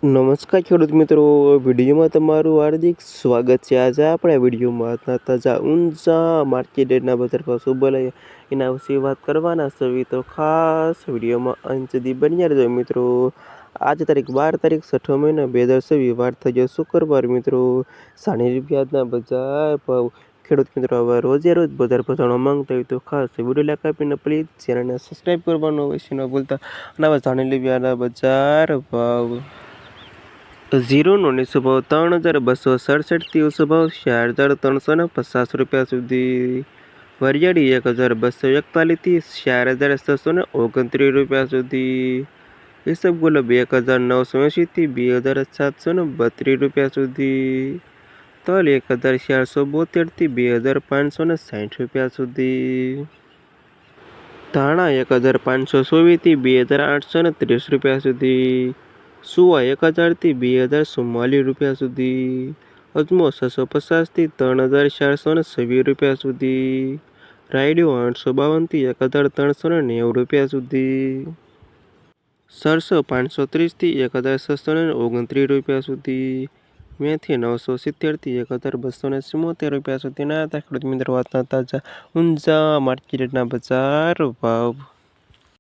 નમસ્કાર ખેડૂત મિત્રો, વિડીયોમાં તમારું હાર્દિક સ્વાગત છે। આજે આપણે વિડીયોમાં તાજા ઊંઝા માર્કેટ રેટના બજાર ભાવ શું બોલાય એના વિશે વાત કરવાના છે। તો ખાસ વિડીયોમાં અંત સુધી બન્યા રહેજો મિત્રો। આજે તારીખ 12 તારીખ 6 મહિના 2024 વાર થઈ ગયો શુક્રવાર મિત્રો। સાની રૂપિયાના બજાર ભાવ ખેડૂત મિત્રો હવે રોજે રોજ બજાર ભાવ જાણવા માંગતા હોય તો ખાસ વિડીયો લાઈક આપીને પ્લીઝ ચેનલને સબસ્ક્રાઈબ કરવાનું અવશ્ય ન ભૂલતા। અને હવે સાની રૂપિયાના બજાર ભાવ ઝીરોનો નીચો ભાવ 3267થી ઊંચો ભાવ 4350 રૂપિયા સુધી। વરિયાળી 1241થી 4629 રૂપિયા સુધી। ઈસબગુલ 1980થી 2732 રૂપિયા સુધી। તલ 1472થી 2560 રૂપિયા સુધી। ધાણા 1524થી 2830 રૂપિયા સુધી। સુવા 1000થી 2044 રૂપિયા સુધી। અજમો 650થી 3426 રૂપિયા સુધી। રાયડો 852થી 1390 રૂપિયા સુધી। સરસો 530થી 1629 રૂપિયા સુધી। મેથી 970થી 1274 રૂપિયા સુધીના ખેડૂત મિત્રો વાતના તાજા ઊંઝા માર્કેટના બજાર ભાવ।